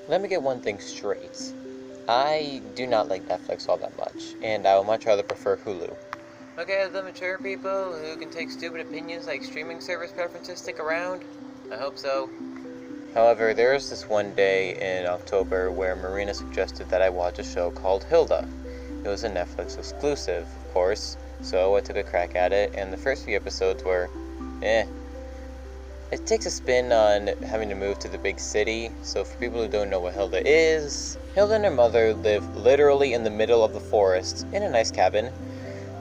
Let me get one thing straight. I do not like Netflix all that much, and I would much rather prefer Hulu. Okay, the mature people who can take stupid opinions like streaming service preferences stick around? I hope so. However, there was this one day in October where Marina suggested that I watch a show called Hilda. It was a Netflix exclusive, of course, so I took a crack at it, and the first few episodes were, eh. It takes a spin on having to move to the big city, so for people who don't know what Hilda is, Hilda and her mother live literally in the middle of the forest, in a nice cabin.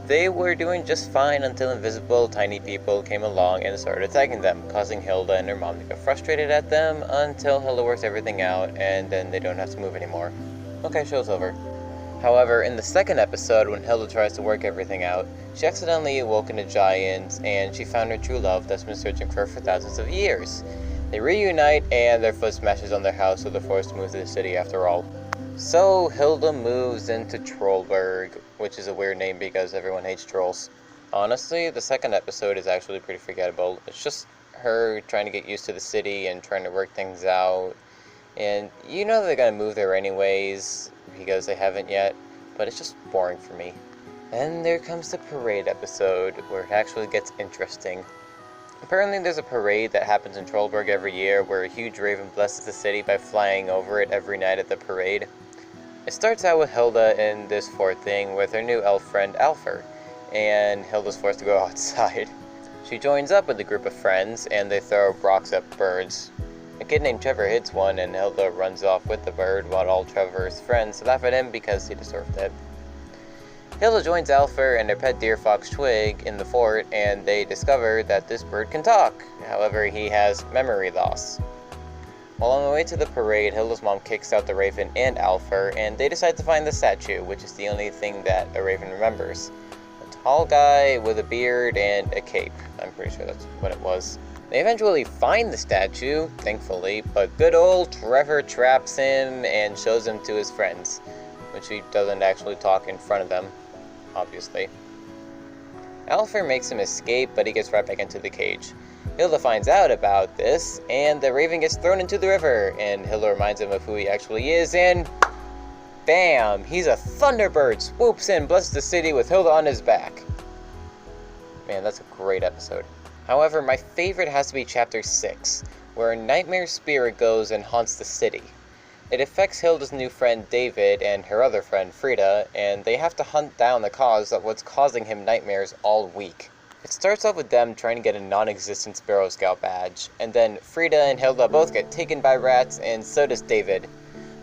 They were doing just fine until invisible tiny people came along and started attacking them, causing Hilda and her mom to get frustrated at them until Hilda works everything out and then they don't have to move anymore. Okay, show's over. However, in the second episode, when Hilda tries to work everything out, she accidentally awoken a giant and she found her true love that's been searching for her for thousands of years. They reunite and their foot smashes on their house, so they're forced to move to the city after all. So Hilda moves into Trollberg, which is a weird name because everyone hates trolls. Honestly, the second episode is actually pretty forgettable. It's just her trying to get used to the city and trying to work things out. And you know they're gonna move there anyways, because they haven't yet, but it's just boring for me. Then there comes the parade episode, where it actually gets interesting. Apparently there's a parade that happens in Trollberg every year, where a huge raven blesses the city by flying over it every night at the parade. It starts out with Hilda in this fort thing with her new elf friend Alfer, and Hilda's forced to go outside. She joins up with a group of friends, and they throw rocks at birds. A kid named Trevor hits one, and Hilda runs off with the bird while all Trevor's friends laugh at him because he deserved it. Hilda joins Alfer and their pet deer fox Twig in the fort, and they discover that this bird can talk. However, he has memory loss. While on the way to the parade, Hilda's mom kicks out the raven and Alfer, and they decide to find the statue, which is the only thing that a raven remembers. A tall guy with a beard and a cape. I'm pretty sure that's what it was. They eventually find the statue, thankfully, but good old Trevor traps him and shows him to his friends, which he doesn't actually talk in front of them, obviously. Alfer makes him escape, but he gets right back into the cage. Hilda finds out about this, and the raven gets thrown into the river, and Hilda reminds him of who he actually is, and bam! He's a Thunderbird, swoops in, blesses the city with Hilda on his back. Man, that's a great episode. However, my favorite has to be Chapter 6, where a nightmare spirit goes and haunts the city. It affects Hilda's new friend David and her other friend Frida, and they have to hunt down the cause of what's causing him nightmares all week. It starts off with them trying to get a non-existent Sparrow Scout badge, and then Frida and Hilda both get taken by rats, and so does David.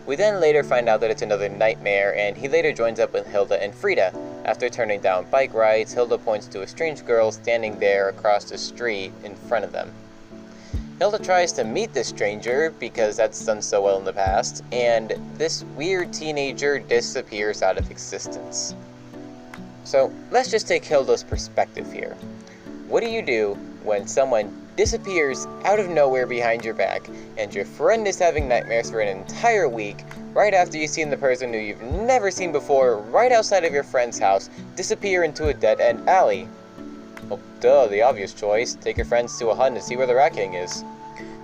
We then later find out that it's another nightmare, and he later joins up with Hilda and Frida. After turning down bike rides, Hilda points to a strange girl standing there across the street in front of them. Hilda tries to meet this stranger, because that's done so well in the past, and this weird teenager disappears out of existence. So, let's just take Hilda's perspective here. What do you do when someone disappears out of nowhere behind your back, and your friend is having nightmares for an entire week, right after you've seen the person who you've never seen before, right outside of your friend's house, disappear into a dead-end alley? Well, duh, the obvious choice. Take your friends to a hunt and see where the Rat King is.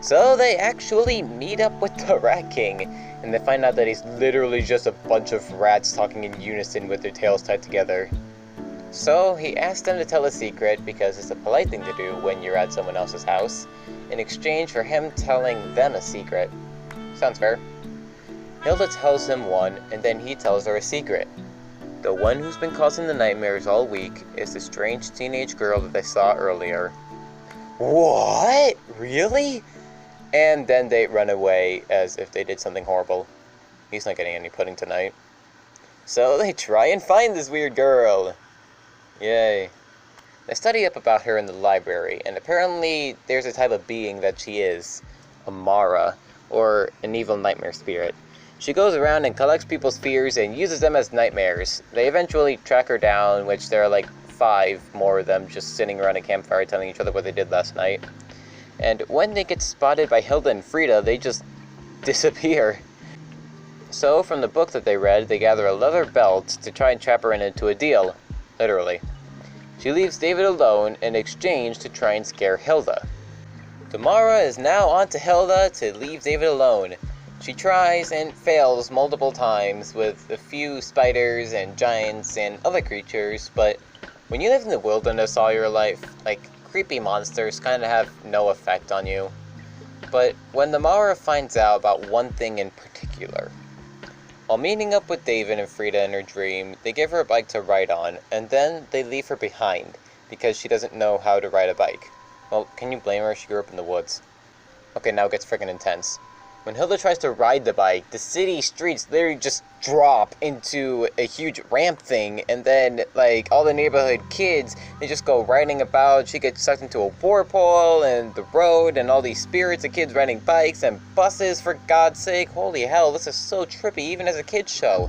So they actually meet up with the Rat King, and they find out that he's literally just a bunch of rats talking in unison with their tails tied together. So he asks them to tell a secret, because it's a polite thing to do when you're at someone else's house, in exchange for him telling them a secret. Sounds fair. Hilda tells him one, and then he tells her a secret. The one who's been causing the nightmares all week is the strange teenage girl that they saw earlier. What? Really? And then they run away as if they did something horrible. He's not getting any pudding tonight. So they try and find this weird girl. Yay. They study up about her in the library, and apparently there's a type of being that she is. A Mara, or an evil nightmare spirit. She goes around and collects people's fears and uses them as nightmares. They eventually track her down, which there are like 5 more of them just sitting around a campfire telling each other what they did last night. And when they get spotted by Hilda and Frida, they just disappear. So from the book that they read, they gather a leather belt to try and trap her into a deal. Literally. She leaves David alone in exchange to try and scare Hilda. Tamara is now on to Hilda to leave David alone. She tries and fails multiple times with a few spiders and giants and other creatures, but when you live in the wilderness all your life, like, creepy monsters kind of have no effect on you. But when the Mara finds out about one thing in particular, while meeting up with David and Frida in her dream, they give her a bike to ride on, and then they leave her behind because she doesn't know how to ride a bike. Well, can you blame her? She grew up in the woods. Okay, now it gets freaking intense. When Hilda tries to ride the bike, the city streets literally just drop into a huge ramp thing, and then, like, all the neighborhood kids, they just go riding about. She gets sucked into a whirlpool, and the road, and all these spirits of kids riding bikes, and buses, for God's sake. Holy hell, this is so trippy, even as a kid's show.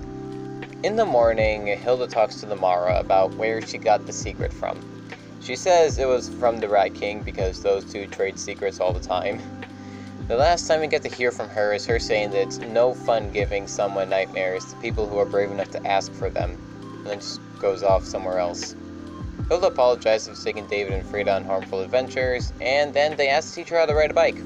In the morning, Hilda talks to the Mara about where she got the secret from. She says it was from the Rat King, because those two trade secrets all the time. The last time we get to hear from her is her saying that it's no fun giving someone nightmares to people who are brave enough to ask for them, and then just goes off somewhere else. Hilda apologizes for taking David and Frida on harmful adventures, and then they ask to teach her how to ride a bike.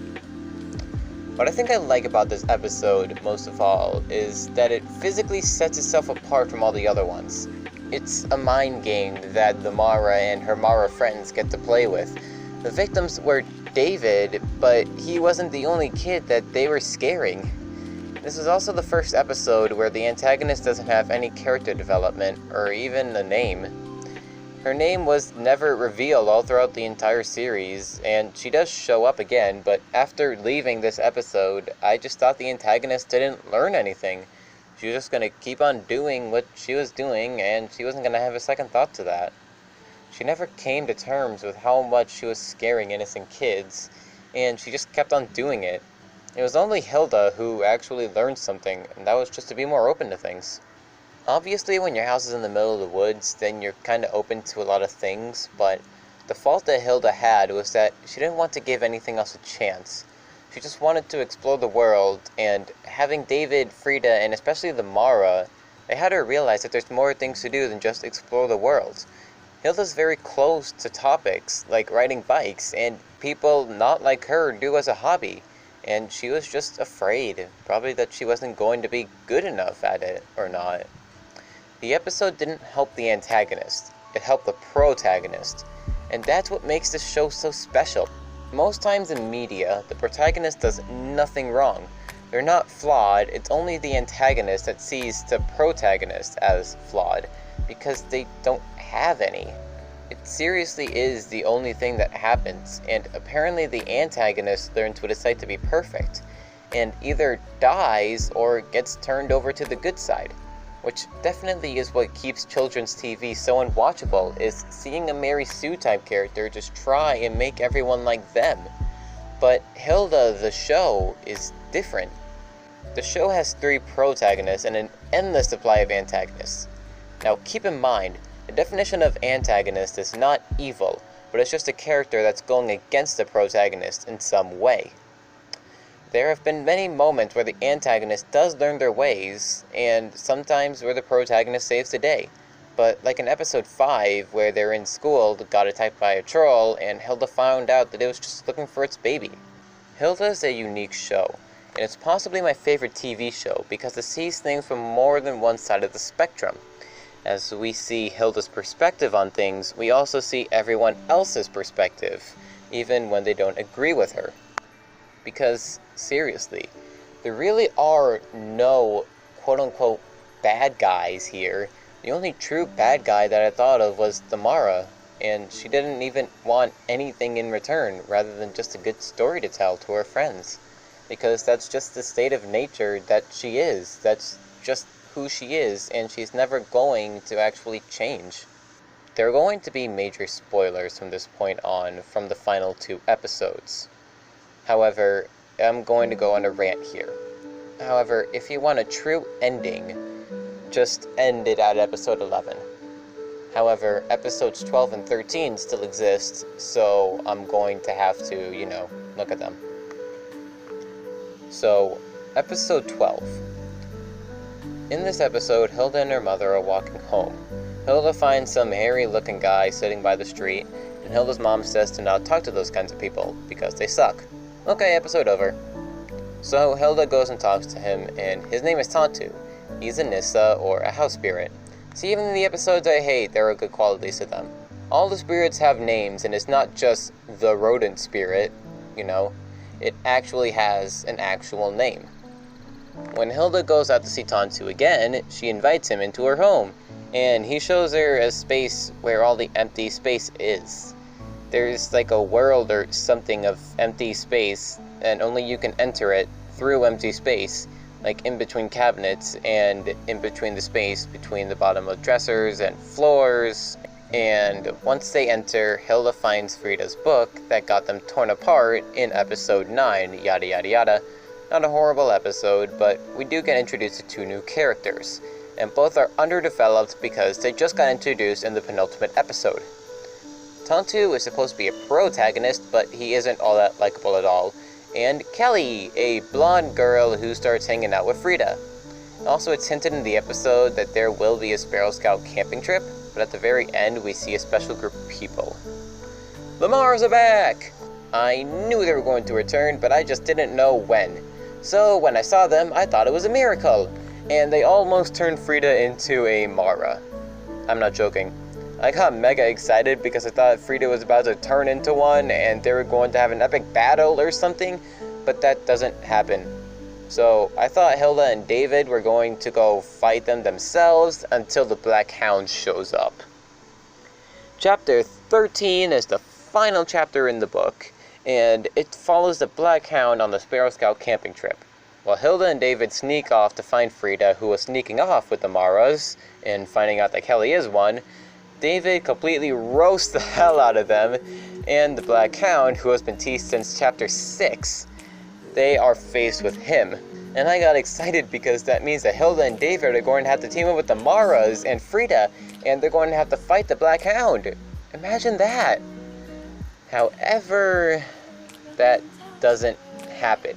What I think I like about this episode, most of all, is that it physically sets itself apart from all the other ones. It's a mind game that the Mara and her Mara friends get to play with. The victims were David, but he wasn't the only kid that they were scaring. This is also the first episode where the antagonist doesn't have any character development, or even a name. Her name was never revealed all throughout the entire series, and she does show up again, but after leaving this episode, I just thought the antagonist didn't learn anything. She was just going to keep on doing what she was doing, and she wasn't going to have a second thought to that. She never came to terms with how much she was scaring innocent kids, and she just kept on doing it. It was only Hilda who actually learned something, and that was just to be more open to things. Obviously, when your house is in the middle of the woods, then you're kind of open to a lot of things, but the fault that Hilda had was that she didn't want to give anything else a chance. She just wanted to explore the world, and having David, Frida, and especially the Mara, they had her realize that there's more things to do than just explore the world. Hilda's very close to topics like riding bikes, and people not like her do as a hobby, and she was just afraid, probably that she wasn't going to be good enough at it or not. The episode didn't help the antagonist, it helped the protagonist, and that's what makes this show so special. Most times in media, the protagonist does nothing wrong. They're not flawed, it's only the antagonist that sees the protagonist as flawed, because they don't have any. It seriously is the only thing that happens, and apparently the antagonist learns what it's like to be perfect, and either dies or gets turned over to the good side, which definitely is what keeps children's TV so unwatchable, is seeing a Mary Sue type character just try and make everyone like them. But Hilda, the show, is different. The show has 3 protagonists and an endless supply of antagonists. Now keep in mind, the definition of antagonist is not evil, but it's just a character that's going against the protagonist in some way. There have been many moments where the antagonist does learn their ways, and sometimes where the protagonist saves the day. But like in episode 5, where they're in school, got attacked by a troll, and Hilda found out that it was just looking for its baby. Hilda is a unique show, and it's possibly my favorite TV show because it sees things from more than one side of the spectrum. As we see Hilda's perspective on things, we also see everyone else's perspective, even when they don't agree with her. Because, seriously, there really are no quote-unquote bad guys here. The only true bad guy that I thought of was the Mara, and she didn't even want anything in return, rather than just a good story to tell to her friends. Because that's just the state of nature that she is. That's just who she is, and she's never going to actually change. There are going to be major spoilers from this point on from the final 2 episodes. However, I'm going to go on a rant here. However, if you want a true ending, just end it at episode 11. However, episodes 12 and 13 still exist, so I'm going to have to, look at them. So, episode 12. In this episode, Hilda and her mother are walking home. Hilda finds some hairy-looking guy sitting by the street, and Hilda's mom says to not talk to those kinds of people, because they suck. Okay, episode over. So Hilda goes and talks to him, and his name is Tantu. He's a Nissa, or a house spirit. See, even in the episodes I hate, there are good qualities to them. All the spirits have names, and it's not just the rodent spirit, it actually has an actual name. When Hilda goes out to see Tantu again, she invites him into her home, and he shows her a space where all the empty space is. There's like a world or something of empty space, and only you can enter it through empty space, like in between cabinets and in between the space between the bottom of dressers and floors. And once they enter, Hilda finds Frida's book that got them torn apart in episode 9, yada yada yada. Not a horrible episode, but we do get introduced to 2 new characters, and both are underdeveloped because they just got introduced in the penultimate episode. Tantu is supposed to be a protagonist, but he isn't all that likable at all, and Kelly, a blonde girl who starts hanging out with Frida. Also, it's hinted in the episode that there will be a Sparrow Scout camping trip, but at the very end we see a special group of people. The Mars are back! I knew they were going to return, but I just didn't know when. So when I saw them, I thought it was a miracle, and they almost turned Frida into a Mara. I'm not joking. I got mega excited because I thought Frida was about to turn into one and they were going to have an epic battle or something, but that doesn't happen. So I thought Hilda and David were going to go fight them themselves until the Black Hound shows up. Chapter 13 is the final chapter in the book, and it follows the Black Hound on the Sparrow Scout camping trip. While Hilda and David sneak off to find Frida, who was sneaking off with the Maras, and finding out that Kelly is one, David completely roasts the hell out of them, and the Black Hound, who has been teased since chapter 6, they are faced with him. And I got excited because that means that Hilda and David are going to have to team up with the Maras and Frida, and they're going to have to fight the Black Hound. Imagine that! However, that doesn't happen.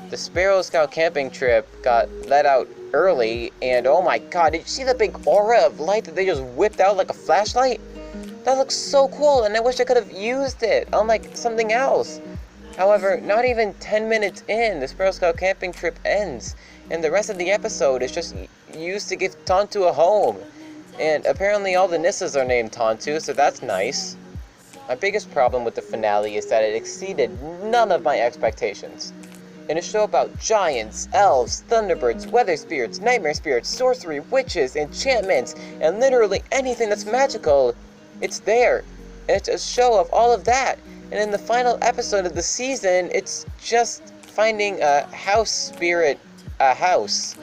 The Sparrow Scout camping trip got let out early, and oh my god, did you see the big aura of light that they just whipped out like a flashlight? That looks so cool, and I wish I could have used it on like something else. However, not even 10 minutes in, the Sparrow Scout camping trip ends, and the rest of the episode is just used to give Tantu a home. And apparently all the Nissas are named Tantu, so that's nice. My biggest problem with the finale is that it exceeded none of my expectations. In a show about giants, elves, thunderbirds, weather spirits, nightmare spirits, sorcery, witches, enchantments, and literally anything that's magical, it's there. And it's a show of all of that. And in the final episode of the season, it's just finding a house spirit a house.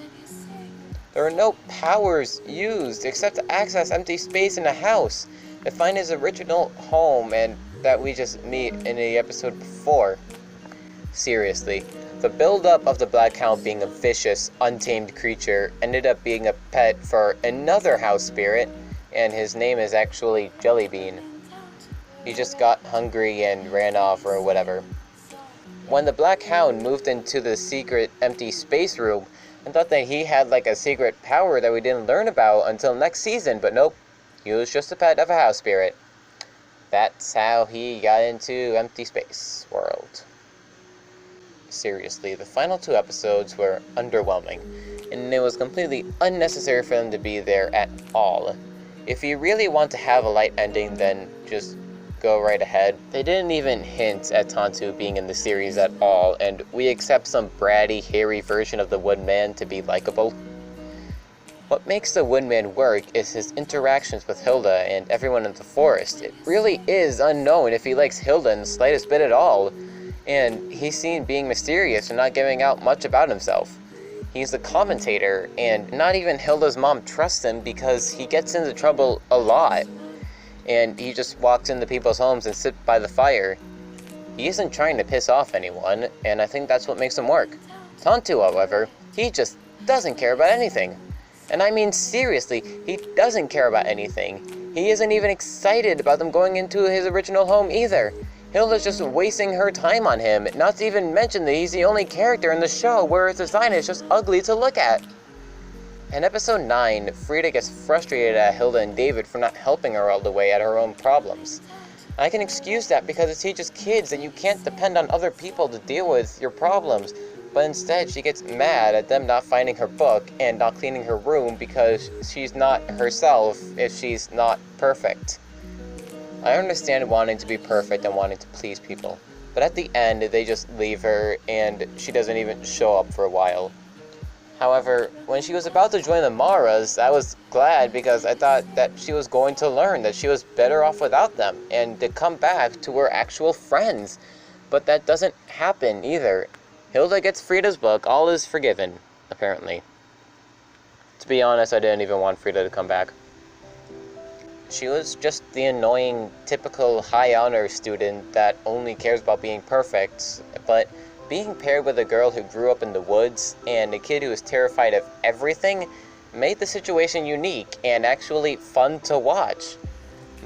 There are no powers used except to access empty space in a house to find his original home and that we just meet in the episode before. Seriously, the build-up of the Black Hound being a vicious, untamed creature ended up being a pet for another house spirit, and his name is actually Jellybean. He just got hungry and ran off or whatever. When the Black Hound moved into the secret empty space room, I thought that he had like a secret power that we didn't learn about until next season, but nope. He was just a pet of a house spirit. That's how he got into empty space world. Seriously, the final 2 episodes were underwhelming, and it was completely unnecessary for them to be there at all. If you really want to have a light ending, then just go right ahead. They didn't even hint at Tantu being in the series at all, and we accept some bratty, hairy version of the Woodman to be likable. What makes the Woodman work is his interactions with Hilda and everyone in the forest. It really is unknown if he likes Hilda in the slightest bit at all, and he's seen being mysterious and not giving out much about himself. He's the commentator, and not even Hilda's mom trusts him because he gets into trouble a lot. And he just walks into people's homes and sits by the fire. He isn't trying to piss off anyone, and I think that's what makes him work. Tantu, however, he just doesn't care about anything. And I mean seriously, he doesn't care about anything. He isn't even excited about them going into his original home either. Hilda's just wasting her time on him, not to even mention that he's the only character in the show where his design is just ugly to look at. In episode 9, Frida gets frustrated at Hilda and David for not helping her all the way at her own problems. I can excuse that because it teaches kids that you can't depend on other people to deal with your problems. But instead, she gets mad at them not finding her book and not cleaning her room because she's not herself if she's not perfect. I understand wanting to be perfect and wanting to please people, but at the end, they just leave her and she doesn't even show up for a while. However, when she was about to join the Maras, I was glad because I thought that she was going to learn that she was better off without them and to come back to her actual friends. But that doesn't happen either. Hilda gets Frida's book, all is forgiven, apparently. To be honest, I didn't even want Frida to come back. She was just the annoying, typical high honor student that only cares about being perfect, but being paired with a girl who grew up in the woods and a kid who is terrified of everything made the situation unique and actually fun to watch.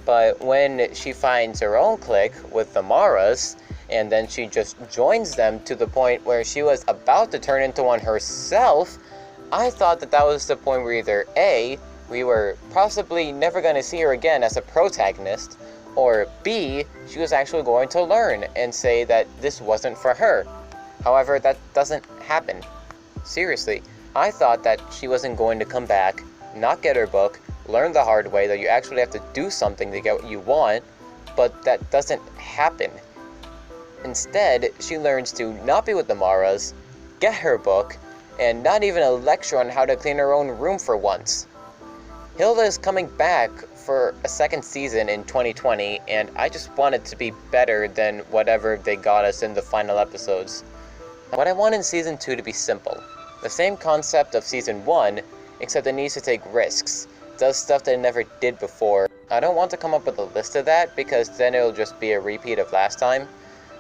But when she finds her own clique with the Maras, and then she just joins them to the point where she was about to turn into one herself, I thought that that was the point where either A, we were possibly never going to see her again as a protagonist, or B, she was actually going to learn and say that this wasn't for her. However, that doesn't happen. Seriously, I thought that she wasn't going to come back, not get her book, learn the hard way that you actually have to do something to get what you want, but that doesn't happen. Instead, she learns to not be with the Maras, get her book, and not even a lecture on how to clean her own room for once. Hilda is coming back for a second season in 2020, and I just want it to be better than whatever they got us in the final episodes. What I want in Season 2 to be simple. The same concept of Season 1, except it needs to take risks. Does stuff that it never did before. I don't want to come up with a list of that, because then it'll just be a repeat of last time.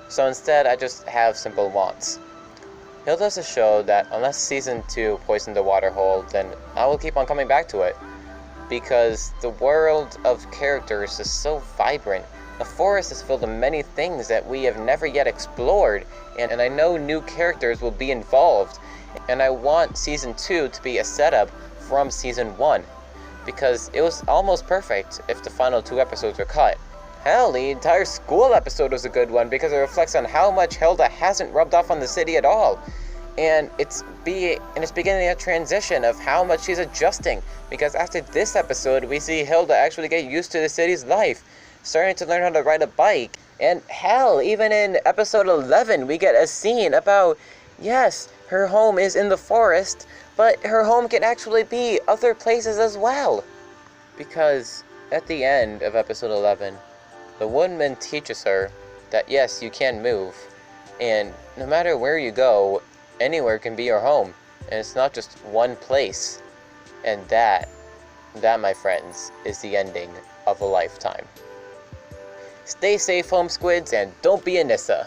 So instead, I just have simple wants. Hilda's a show that, unless Season 2 poisoned the water hole, then I will keep on coming back to it. Because the world of characters is so vibrant. The forest is filled with many things that we have never yet explored, and I know new characters will be involved. And I want Season 2 to be a setup from Season 1. Because it was almost perfect if the final 2 episodes were cut. Hell, the entire school episode was a good one because it reflects on how much Hilda hasn't rubbed off on the city at all. And it's beginning a transition of how much she's adjusting. Because after this episode, we see Hilda actually get used to the city's life, starting to learn how to ride a bike. And hell, even in episode 11, we get a scene about, yes, her home is in the forest, but her home can actually be other places as well. Because at the end of episode 11, the woodman teaches her that yes, you can move, and no matter where you go, anywhere can be your home, and it's not just one place. And that, my friends, is the ending of a lifetime. Stay safe, home squids, and don't be a Nissa.